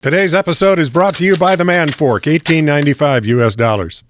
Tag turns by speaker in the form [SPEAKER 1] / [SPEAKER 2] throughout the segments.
[SPEAKER 1] Today's episode is brought to you by the Man Fork, $18.95 US dollars.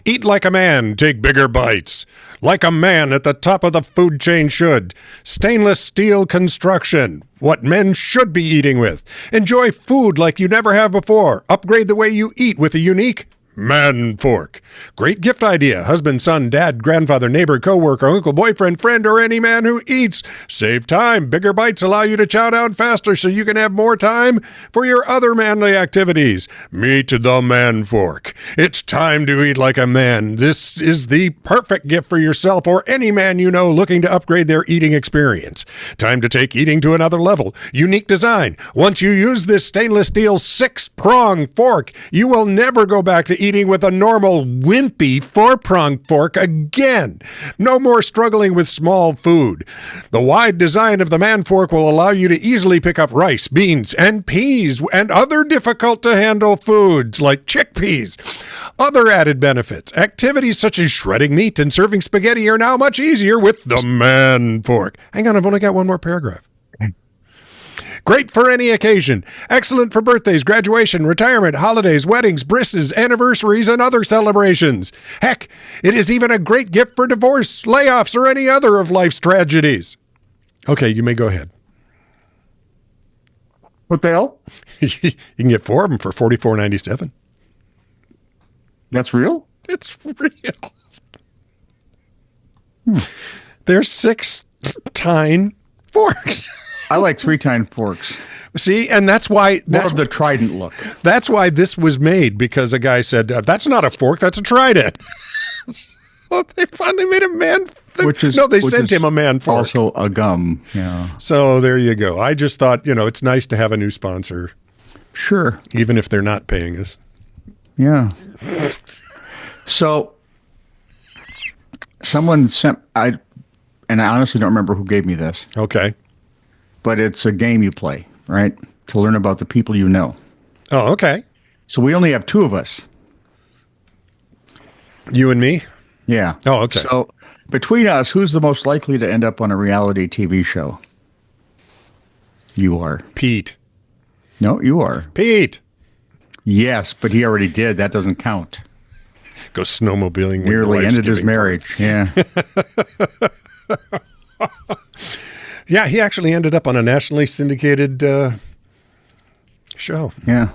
[SPEAKER 1] Eat like a man, take bigger bites. Like a man at the top of the food chain should. Stainless steel construction, what men should be eating with. Enjoy food like you never have before. Upgrade the way you eat with a unique Man Fork. Great gift idea. Husband, son, dad, grandfather, neighbor, coworker, uncle, boyfriend, friend, or any man who eats. Save time. Bigger bites allow you to chow down faster so you can have more time for your other manly activities. Meet the Man Fork. It's time to eat like a man. This is the perfect gift for yourself or any man you know looking to upgrade their eating experience. Time to take eating to another level. Unique design. Once you use this stainless steel 6-prong fork, you will never go back to eating with a normal, wimpy 4-prong fork again. No more struggling with small food. The wide design of the Man Fork will allow you to easily pick up rice, beans, and peas, and other difficult-to-handle foods like chickpeas. Other added benefits. Activities such as shredding meat and serving spaghetti are now much easier with the Man Fork. Hang on, I've only got one more paragraph. Great for any occasion. Excellent for birthdays, graduation, retirement, holidays, weddings, brisses, anniversaries, and other celebrations. Heck, it is even a great gift for divorce, layoffs, or any other of life's tragedies. Okay, you may go ahead.
[SPEAKER 2] What the hell?
[SPEAKER 1] You can get 4 of them for $44.97.
[SPEAKER 2] That's real?
[SPEAKER 1] It's real. They're 6-tine forks.
[SPEAKER 2] I like 3-tine forks.
[SPEAKER 1] See, and that's why...
[SPEAKER 2] More of the trident look.
[SPEAKER 1] That's why this was made, because a guy said, that's not a fork, that's a trident. Well, they finally made a man... They sent him a Man Fork.
[SPEAKER 2] Also a gum, yeah.
[SPEAKER 1] So there you go. I just thought, it's nice to have a new sponsor.
[SPEAKER 2] Sure.
[SPEAKER 1] Even if they're not paying us.
[SPEAKER 2] Yeah. So, someone sent... and I honestly don't remember who gave me this.
[SPEAKER 1] Okay.
[SPEAKER 2] But it's a game you play, right? To learn about the people you know.
[SPEAKER 1] Oh, okay.
[SPEAKER 2] So we only have 2 of us.
[SPEAKER 1] You and me?
[SPEAKER 2] Yeah.
[SPEAKER 1] Oh, okay.
[SPEAKER 2] So between us, who's the most likely to end up on a reality TV show? You are.
[SPEAKER 1] Pete.
[SPEAKER 2] No, you are.
[SPEAKER 1] Pete.
[SPEAKER 2] Yes, but he already did. That doesn't count.
[SPEAKER 1] Go snowmobiling.
[SPEAKER 2] Nearly ended his marriage. Yeah.
[SPEAKER 1] Yeah, he actually ended up on a nationally syndicated show.
[SPEAKER 2] Yeah.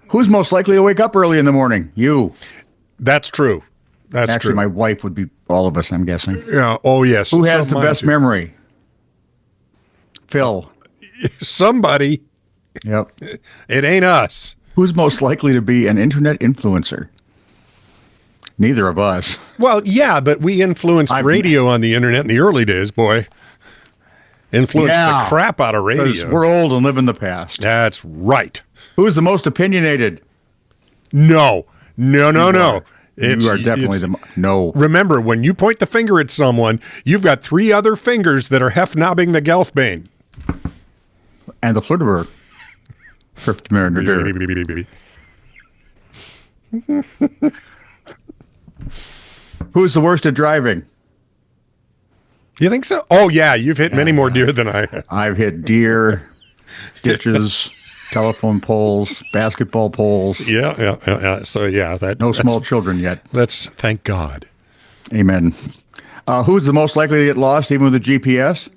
[SPEAKER 2] Who's most likely to wake up early in the morning? You.
[SPEAKER 1] That's true. That's
[SPEAKER 2] Actually,
[SPEAKER 1] true.
[SPEAKER 2] my wife would be all of us, I'm guessing.
[SPEAKER 1] Yeah. Oh, yes.
[SPEAKER 2] Who has the best memory? Phil.
[SPEAKER 1] Somebody.
[SPEAKER 2] Yep.
[SPEAKER 1] It ain't us.
[SPEAKER 2] Who's most likely to be an internet influencer? Neither of us.
[SPEAKER 1] Well, yeah, but we influenced radio on the internet in the early days, boy. Influenced the crap out of radio.
[SPEAKER 2] We're old and live in the past.
[SPEAKER 1] That's right.
[SPEAKER 2] Who's the most opinionated?
[SPEAKER 1] No.
[SPEAKER 2] You are definitely no.
[SPEAKER 1] Remember, when you point the finger at someone, you've got 3 other fingers that are hef-nobbing the Gelfbane.
[SPEAKER 2] And the Flirteberg. Who's the worst at driving?
[SPEAKER 1] You think so? Oh, yeah. You've hit many more deer than I have.
[SPEAKER 2] I've hit deer, ditches, telephone poles, basketball poles.
[SPEAKER 1] Yeah. So, yeah.
[SPEAKER 2] No small children yet.
[SPEAKER 1] Thank God.
[SPEAKER 2] Amen. Who's the most likely to get lost, even with a GPS?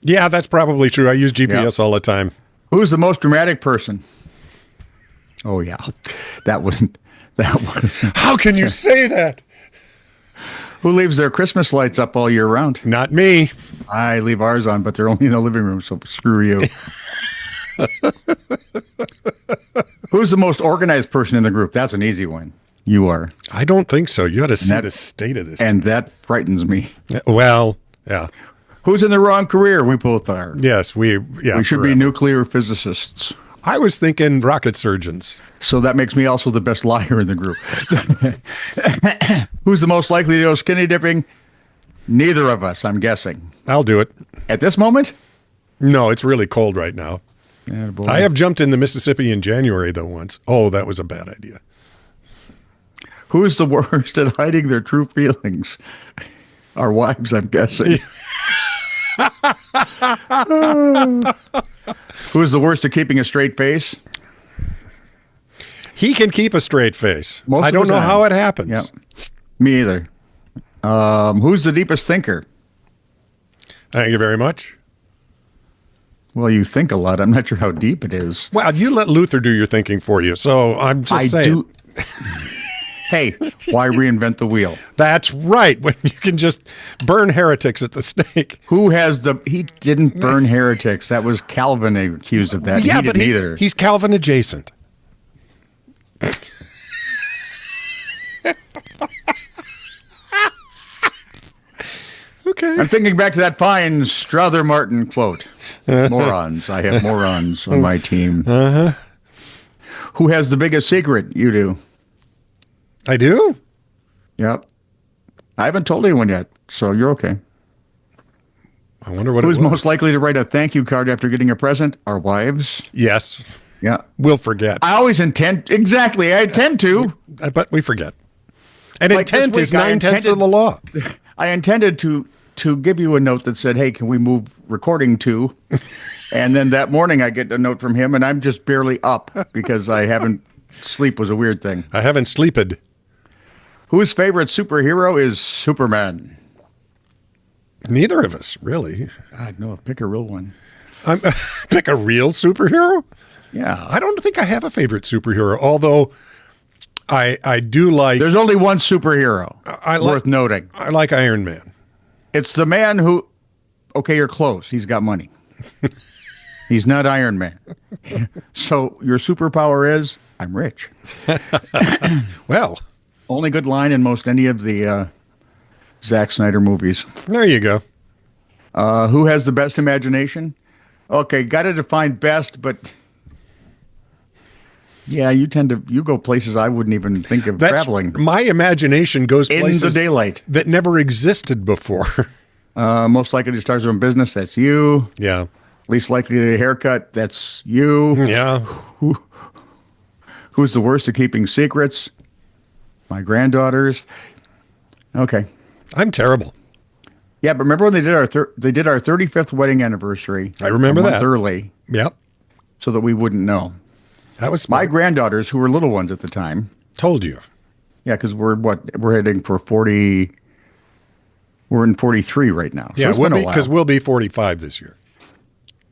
[SPEAKER 1] Yeah, that's probably true. I use GPS all the time.
[SPEAKER 2] Who's the most dramatic person? Oh, yeah. That wouldn't.
[SPEAKER 1] How can you say that?
[SPEAKER 2] Who leaves their Christmas lights up all year round?
[SPEAKER 1] Not me.
[SPEAKER 2] I leave ours on, but they're only in the living room, so screw you. Who's the most organized person in the group? That's an easy one. You are.
[SPEAKER 1] I don't think so. You got to see the state of this.
[SPEAKER 2] And that frightens me.
[SPEAKER 1] Well, yeah.
[SPEAKER 2] Who's in the wrong career? We both are.
[SPEAKER 1] Yes, we
[SPEAKER 2] should be nuclear physicists.
[SPEAKER 1] I was thinking rocket surgeons.
[SPEAKER 2] So that makes me also the best liar in the group. Who's the most likely to go skinny dipping? Neither of us, I'm guessing.
[SPEAKER 1] I'll do it.
[SPEAKER 2] At this moment?
[SPEAKER 1] No, it's really cold right now.
[SPEAKER 2] Attaboy.
[SPEAKER 1] I have jumped in the Mississippi in January, though, once. Oh, that was a bad idea.
[SPEAKER 2] Who's the worst at hiding their true feelings? Our wives, I'm guessing. Who's the worst at keeping a straight face?
[SPEAKER 1] He can keep a straight face.
[SPEAKER 2] Most
[SPEAKER 1] I
[SPEAKER 2] of the
[SPEAKER 1] don't know
[SPEAKER 2] time.
[SPEAKER 1] how it happens.
[SPEAKER 2] Yep. Me either. Who's the deepest thinker?
[SPEAKER 1] Thank you very much.
[SPEAKER 2] Well, you think a lot. I'm not sure how deep it is.
[SPEAKER 1] Well, you let Luther do your thinking for you, so I'm just saying.
[SPEAKER 2] Hey, why reinvent the wheel?
[SPEAKER 1] That's right, when you can just burn heretics at the stake.
[SPEAKER 2] He didn't burn heretics. That was Calvin accused of that.
[SPEAKER 1] Yeah,
[SPEAKER 2] he
[SPEAKER 1] but
[SPEAKER 2] didn't either.
[SPEAKER 1] He's Calvin adjacent. Okay.
[SPEAKER 2] I'm thinking back to that fine Strother Martin quote. Morons. I have morons on my team.
[SPEAKER 1] Uh-huh.
[SPEAKER 2] Who has the biggest secret? You do.
[SPEAKER 1] I do?
[SPEAKER 2] Yep. I haven't told anyone yet, so you're okay.
[SPEAKER 1] I wonder what
[SPEAKER 2] Who's
[SPEAKER 1] it was.
[SPEAKER 2] most likely to write a thank you card after getting a present? Our wives.
[SPEAKER 1] Yes.
[SPEAKER 2] Yeah.
[SPEAKER 1] We'll forget.
[SPEAKER 2] I always intend. Exactly. I intend to.
[SPEAKER 1] But we forget. And
[SPEAKER 2] Like this
[SPEAKER 1] intent is
[SPEAKER 2] week, I
[SPEAKER 1] 9/10 of the law.
[SPEAKER 2] I intended to give you a note that said, hey, can we move recording to? And then that morning I get a note from him and I'm just barely up because sleep was a weird thing.
[SPEAKER 1] I haven't sleeped.
[SPEAKER 2] Whose favorite superhero is Superman?
[SPEAKER 1] Neither of us, really.
[SPEAKER 2] God, no, pick a real one.
[SPEAKER 1] Pick a real superhero?
[SPEAKER 2] Yeah.
[SPEAKER 1] I don't think I have a favorite superhero, although I do like...
[SPEAKER 2] There's only one superhero worth noting.
[SPEAKER 1] I like Iron Man.
[SPEAKER 2] It's the man who, okay, you're close. He's got money. He's not Iron Man. So your superpower is, I'm rich.
[SPEAKER 1] Well...
[SPEAKER 2] Only good line in most any of the Zack Snyder movies.
[SPEAKER 1] There you go.
[SPEAKER 2] Who has the best imagination? Okay, got to define best, but yeah, you go places I wouldn't even think of traveling.
[SPEAKER 1] My imagination goes
[SPEAKER 2] in
[SPEAKER 1] places
[SPEAKER 2] the daylight
[SPEAKER 1] that never existed before.
[SPEAKER 2] Most likely to start his own business, that's you.
[SPEAKER 1] Yeah.
[SPEAKER 2] Least likely to get a haircut, that's you.
[SPEAKER 1] Yeah.
[SPEAKER 2] Who's the worst at keeping secrets? My granddaughters. Okay.
[SPEAKER 1] I'm terrible.
[SPEAKER 2] Yeah, but remember when they did our 35th wedding anniversary?
[SPEAKER 1] I remember
[SPEAKER 2] a month
[SPEAKER 1] that.
[SPEAKER 2] early,
[SPEAKER 1] Yep.
[SPEAKER 2] so that we wouldn't know.
[SPEAKER 1] That was
[SPEAKER 2] My
[SPEAKER 1] smart.
[SPEAKER 2] granddaughters, who were little ones at the time.
[SPEAKER 1] Told you.
[SPEAKER 2] Yeah, because we're heading for 40. We're in 43 right now. So
[SPEAKER 1] Yeah,
[SPEAKER 2] it's been a while.
[SPEAKER 1] because we'll be 45 this year.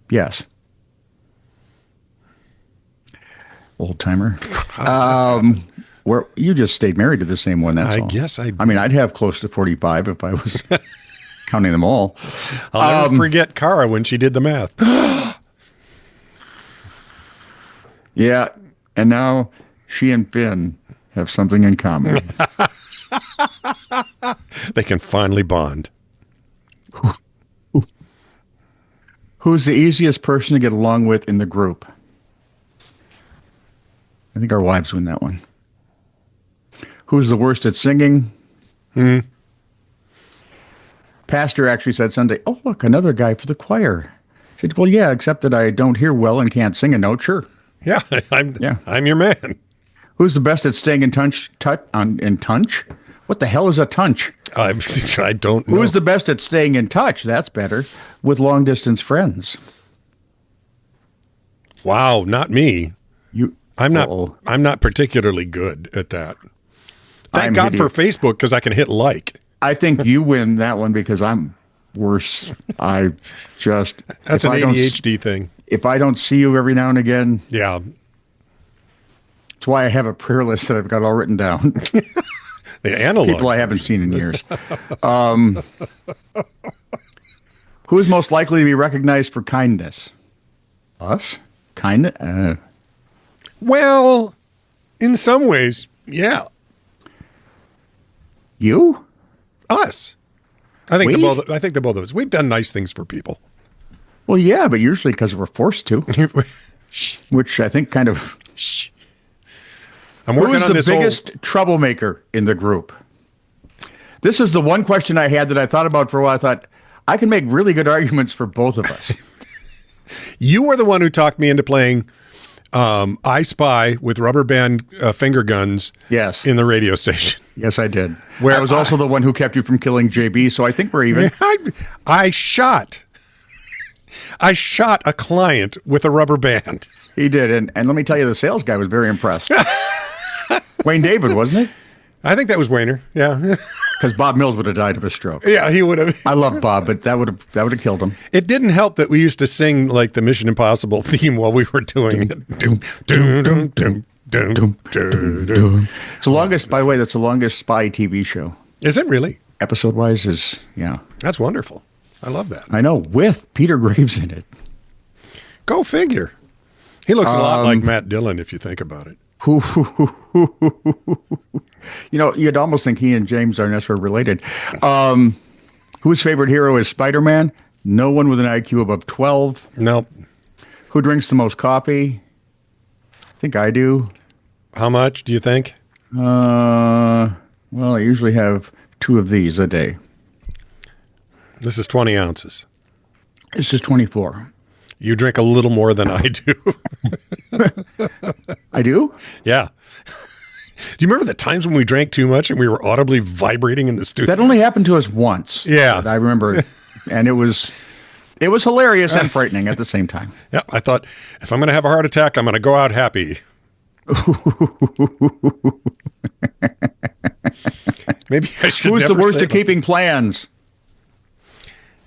[SPEAKER 2] Yes. Old timer. Where you just stayed married to the same one. That's all.
[SPEAKER 1] Guess I
[SPEAKER 2] mean, I'd have close to 45 if I was counting them all.
[SPEAKER 1] I'll never forget Cara when she did the math.
[SPEAKER 2] Yeah, and now she and Finn have something in common.
[SPEAKER 1] They can finally bond.
[SPEAKER 2] Who's the easiest person to get along with in the group? I think our wives win that one. Who's the worst at singing? Pastor actually said Sunday, oh, look, another guy for the choir. I said, well, yeah, except that I don't hear well and can't sing a note. Sure.
[SPEAKER 1] Yeah, I'm your man.
[SPEAKER 2] Who's the best at staying in touch? What the hell is a touch?
[SPEAKER 1] I don't know.
[SPEAKER 2] Who's the best at staying in touch? That's better. With long distance friends.
[SPEAKER 1] Wow, not me. I'm
[SPEAKER 2] Uh-oh.
[SPEAKER 1] not particularly good at that. Thank
[SPEAKER 2] I'm
[SPEAKER 1] God for
[SPEAKER 2] hideous.
[SPEAKER 1] Facebook because I can hit like.
[SPEAKER 2] I think you win that one because I'm worse.
[SPEAKER 1] That's an ADHD thing.
[SPEAKER 2] If I don't see you every now and again,
[SPEAKER 1] Yeah.
[SPEAKER 2] that's why I have a prayer list that I've got all written down.
[SPEAKER 1] The analog.
[SPEAKER 2] People I haven't seen in years. Who is most likely to be recognized for kindness? Us? Kindness?
[SPEAKER 1] Well, in some ways, yeah.
[SPEAKER 2] You?
[SPEAKER 1] Us. I think
[SPEAKER 2] We?
[SPEAKER 1] the both of us. We've done nice things for people.
[SPEAKER 2] Well, yeah, but usually because we're forced to,
[SPEAKER 1] Shh.
[SPEAKER 2] which I think kind of...
[SPEAKER 1] Shh. I'm
[SPEAKER 2] Who
[SPEAKER 1] working
[SPEAKER 2] is
[SPEAKER 1] on
[SPEAKER 2] the
[SPEAKER 1] this
[SPEAKER 2] biggest troublemaker in the group? This is the one question I had that I thought about for a while. I thought, I can make really good arguments for both of us.
[SPEAKER 1] You were the one who talked me into playing I Spy with rubber band finger guns
[SPEAKER 2] Yes.
[SPEAKER 1] in the radio station.
[SPEAKER 2] Yes, I did.
[SPEAKER 1] Where
[SPEAKER 2] I was also the one who kept you from killing JB, so I think we're even.
[SPEAKER 1] I shot I shot a client with a rubber band.
[SPEAKER 2] He did. And let me tell you, the sales guy was very impressed. Wayne David, wasn't it?
[SPEAKER 1] I think that was Wayner. Yeah.
[SPEAKER 2] Because Bob Mills would have died of a stroke.
[SPEAKER 1] Yeah, he would have.
[SPEAKER 2] I love Bob, but that would have killed him.
[SPEAKER 1] It didn't help that we used to sing like the Mission Impossible theme while we were doing it.
[SPEAKER 2] It's the longest, by the way, that's the longest spy TV show.
[SPEAKER 1] Is it really?
[SPEAKER 2] Episode-wise is, yeah.
[SPEAKER 1] That's wonderful. I love that.
[SPEAKER 2] I know, with Peter Graves in it.
[SPEAKER 1] Go figure. He looks a lot like Matt Dillon if you think about it.
[SPEAKER 2] You know, you'd almost think he and James Arness were related. Whose favorite hero is Spider-Man? No one with an IQ above 12.
[SPEAKER 1] Nope.
[SPEAKER 2] Who drinks the most coffee? I think I do.
[SPEAKER 1] How much do you think?
[SPEAKER 2] Well, I usually have 2 of these a day.
[SPEAKER 1] This is 20 ounces.
[SPEAKER 2] This is 24.
[SPEAKER 1] You drink a little more than I do.
[SPEAKER 2] I do?
[SPEAKER 1] Yeah. Do you remember the times when we drank too much and we were audibly vibrating in the studio?
[SPEAKER 2] That only happened to us once.
[SPEAKER 1] Yeah.
[SPEAKER 2] I remember. And it was hilarious and frightening at the same time.
[SPEAKER 1] Yeah. I thought, if I'm going to have a heart attack, I'm going to go out happy. Maybe I should
[SPEAKER 2] Who's the
[SPEAKER 1] never
[SPEAKER 2] worst
[SPEAKER 1] say
[SPEAKER 2] at keeping plans?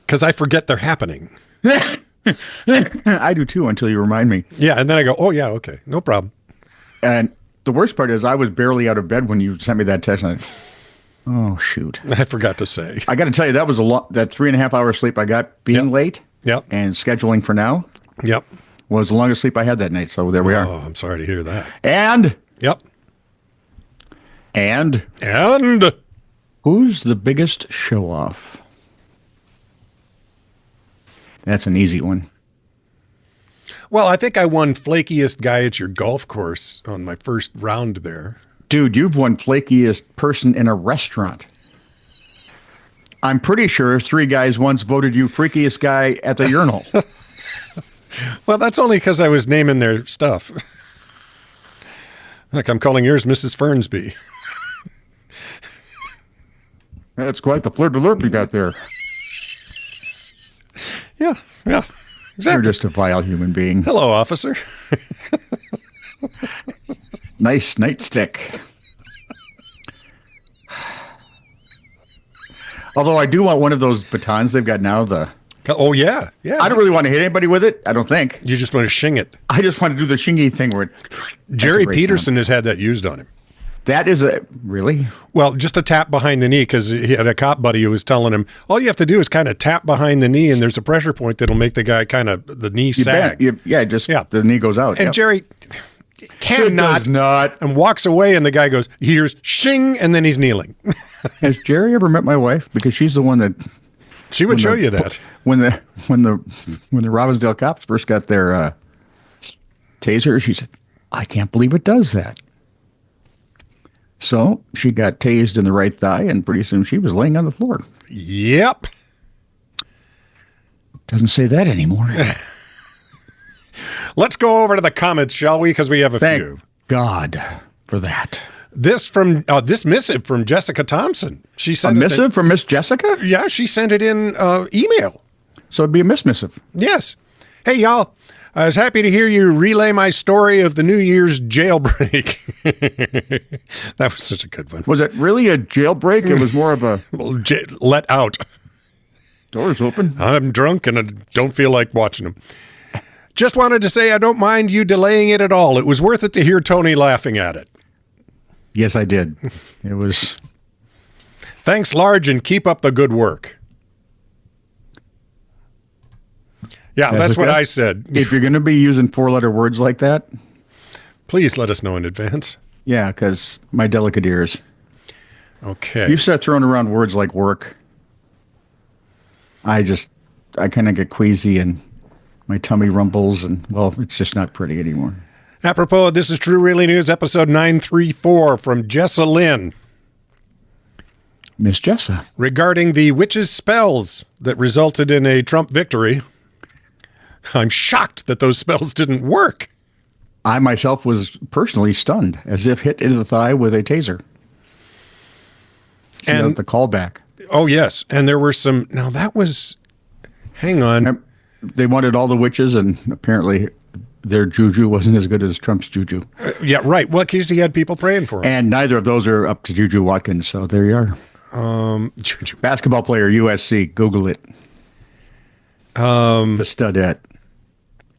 [SPEAKER 1] Because I forget they're happening.
[SPEAKER 2] I do too, until you remind me.
[SPEAKER 1] Yeah. And then I go, oh, yeah, okay. No problem.
[SPEAKER 2] And the worst part is I was barely out of bed when you sent me that text. And oh, shoot.
[SPEAKER 1] I forgot to say.
[SPEAKER 2] I got to tell you, that was that 3.5 hour sleep I got being late and scheduling for now was the longest sleep I had that night. So there we are.
[SPEAKER 1] Oh, I'm sorry to hear that.
[SPEAKER 2] And who's the biggest show off? That's an easy one.
[SPEAKER 1] Well, I think I won flakiest guy at your golf course on my first round there.
[SPEAKER 2] Dude, you've won flakiest person in a restaurant. I'm pretty sure 3 guys once voted you freakiest guy at the urinal.
[SPEAKER 1] Well, that's only because I was naming their stuff. Like I'm calling yours Mrs. Fernsby.
[SPEAKER 2] That's quite the flirt alert you got there.
[SPEAKER 1] Yeah, exactly.
[SPEAKER 2] You're just a vile human being.
[SPEAKER 1] Hello, officer.
[SPEAKER 2] Nice nightstick. Although I do want one of those batons they've got now.
[SPEAKER 1] Oh, yeah.
[SPEAKER 2] I don't really want to hit anybody with it. I don't think.
[SPEAKER 1] You just want to shing it.
[SPEAKER 2] I just want to do the shingy thing where
[SPEAKER 1] Jerry Peterson has had that used on him.
[SPEAKER 2] That is really?
[SPEAKER 1] Well, just a tap behind the knee, because he had a cop buddy who was telling him, all you have to do is kind of tap behind the knee, and there's a pressure point that'll make the guy kind of, the knee sag.
[SPEAKER 2] The knee goes out.
[SPEAKER 1] And Jerry cannot
[SPEAKER 2] not.
[SPEAKER 1] And walks away, and the guy goes, he hears shing, and then he's kneeling.
[SPEAKER 2] Has Jerry ever met my wife? Because she's the one that...
[SPEAKER 1] She would show you that.
[SPEAKER 2] When the Robbinsdale cops first got their taser, she said, I can't believe it does that. So she got tased in the right thigh, and pretty soon she was laying on the floor.
[SPEAKER 1] Yep.
[SPEAKER 2] Doesn't say that anymore.
[SPEAKER 1] Let's go over to the comments, shall we? Because we have a few.
[SPEAKER 2] Thank God for that.
[SPEAKER 1] This missive from Jessica Thompson. She sent
[SPEAKER 2] a missive from Miss Jessica?
[SPEAKER 1] Yeah, she sent it in email.
[SPEAKER 2] So it'd be a missive.
[SPEAKER 1] Yes. Hey, y'all. I was happy to hear you relay my story of the New Year's jailbreak. That was such a good one.
[SPEAKER 2] Was it really a jailbreak? It was more of a...
[SPEAKER 1] let out.
[SPEAKER 2] Doors open.
[SPEAKER 1] I'm drunk and I don't feel like watching them. Just wanted to say I don't mind you delaying it at all. It was worth it to hear Tony laughing at it.
[SPEAKER 2] Yes, I did. It was...
[SPEAKER 1] Thanks, Large, and keep up the good work. Yeah, that's what I said.
[SPEAKER 2] If you're going to be using 4-letter words like that,
[SPEAKER 1] please let us know in advance.
[SPEAKER 2] Yeah, because my delicate ears.
[SPEAKER 1] Okay.
[SPEAKER 2] You start throwing around words like work, I kind of get queasy and my tummy rumbles, and, well, it's just not pretty anymore.
[SPEAKER 1] Apropos, this is True Really News, episode 934 from Jessa Lynn.
[SPEAKER 2] Miss Jessa.
[SPEAKER 1] Regarding the witch's spells that resulted in a Trump victory. I'm shocked that those spells didn't work.
[SPEAKER 2] I myself was personally stunned, as if hit into the thigh with a taser. And the callback.
[SPEAKER 1] Oh, yes. And there were some... Now, that was... Hang on.
[SPEAKER 2] they wanted all the witches, and apparently their juju wasn't as good as Trump's juju.
[SPEAKER 1] Yeah, right. Well, because he had people praying for him.
[SPEAKER 2] And neither of those are up to Juju Watkins, so there you are. Basketball player, USC. Google it. The studette.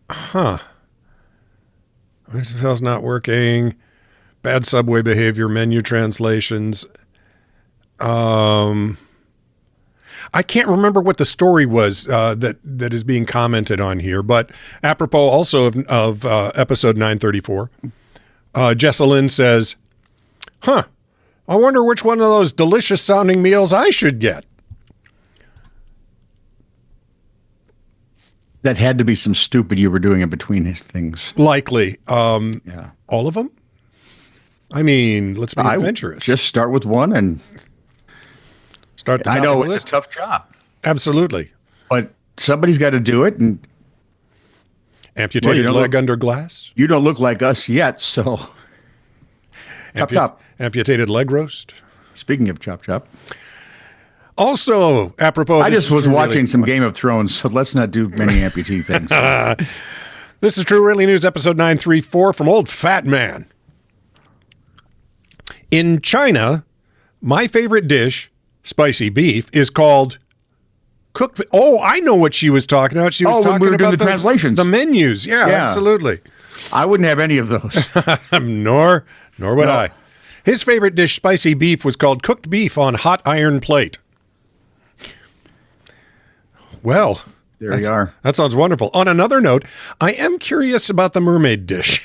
[SPEAKER 1] Huh. This spell's not working. Bad subway behavior, menu translations. I can't remember what the story was that is being commented on here, but apropos also of episode 934, Jessalyn says, I wonder which one of those delicious sounding meals I should get.
[SPEAKER 2] That had to be some stupid you were doing in between his things.
[SPEAKER 1] Likely.
[SPEAKER 2] Yeah.
[SPEAKER 1] All of them? I mean, let's be adventurous.
[SPEAKER 2] Just start with one and
[SPEAKER 1] start the top
[SPEAKER 2] I know
[SPEAKER 1] of the
[SPEAKER 2] it's
[SPEAKER 1] list.
[SPEAKER 2] a tough job.
[SPEAKER 1] Absolutely.
[SPEAKER 2] But somebody's got to do it. And
[SPEAKER 1] amputated leg under glass.
[SPEAKER 2] You don't look like us yet, so chop.
[SPEAKER 1] Amputated leg roast.
[SPEAKER 2] Speaking of chop.
[SPEAKER 1] Also, apropos,
[SPEAKER 2] I just was watching some Game of Thrones, so let's not do many amputee things.
[SPEAKER 1] This is True Really News, episode 934 from Old Fat Man. In China, my favorite dish, spicy beef, is called cooked. Oh, I know what she was talking about. She was talking about
[SPEAKER 2] the translations,
[SPEAKER 1] the menus. Yeah, absolutely.
[SPEAKER 2] I wouldn't have any of those.
[SPEAKER 1] Nor would I. His favorite dish, spicy beef, was called cooked beef on hot iron plate. Well,
[SPEAKER 2] there you are.
[SPEAKER 1] That sounds wonderful. On another note, I am curious about the mermaid dish.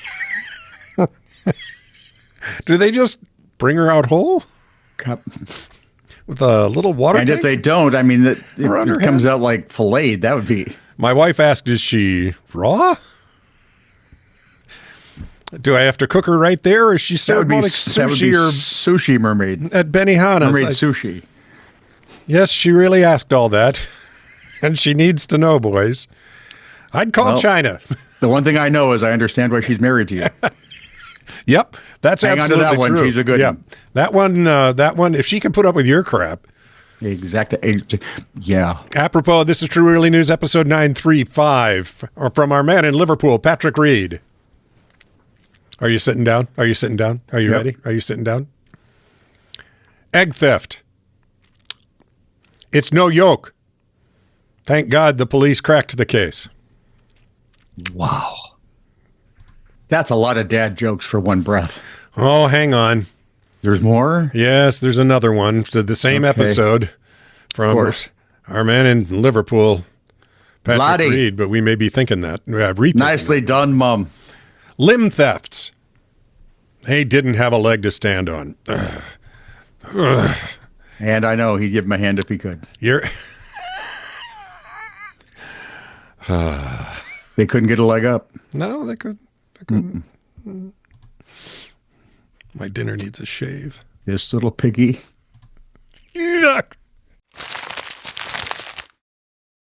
[SPEAKER 1] Do they just bring her out whole? With a little water
[SPEAKER 2] tank? If they don't, I mean, if it comes out like filleted, that would be...
[SPEAKER 1] My wife asked, is she raw? Do I have to cook her right there, or is she served more like sushi or
[SPEAKER 2] sushi mermaid?
[SPEAKER 1] At Benihana's.
[SPEAKER 2] Mermaid sushi.
[SPEAKER 1] Yes, she really asked all that. And she needs to know, boys. I'd call China.
[SPEAKER 2] The one thing I know is I understand why she's married to you.
[SPEAKER 1] Yep, that's
[SPEAKER 2] Hang
[SPEAKER 1] absolutely
[SPEAKER 2] on to that
[SPEAKER 1] true.
[SPEAKER 2] One. She's a good one.
[SPEAKER 1] That one, if she can put up with your crap.
[SPEAKER 2] Exactly. Yeah.
[SPEAKER 1] Apropos, this is True Really News, episode 935, from our man in Liverpool, Patrick Reed. Are you sitting down? Are you ready? Are you sitting down? Egg theft. It's no yoke. Thank God the police cracked the case.
[SPEAKER 2] Wow. That's a lot of dad jokes for one breath.
[SPEAKER 1] Oh, hang on.
[SPEAKER 2] There's more?
[SPEAKER 1] Yes, there's another one to the same episode from our man in Liverpool, Patrick Reed, but we may be thinking that.
[SPEAKER 2] Nicely done, Mum.
[SPEAKER 1] Limb thefts. He didn't have a leg to stand on.
[SPEAKER 2] And I know he'd give him a hand if he could. They couldn't get a leg up.
[SPEAKER 1] No, they couldn't. My dinner needs a shave.
[SPEAKER 2] This little piggy.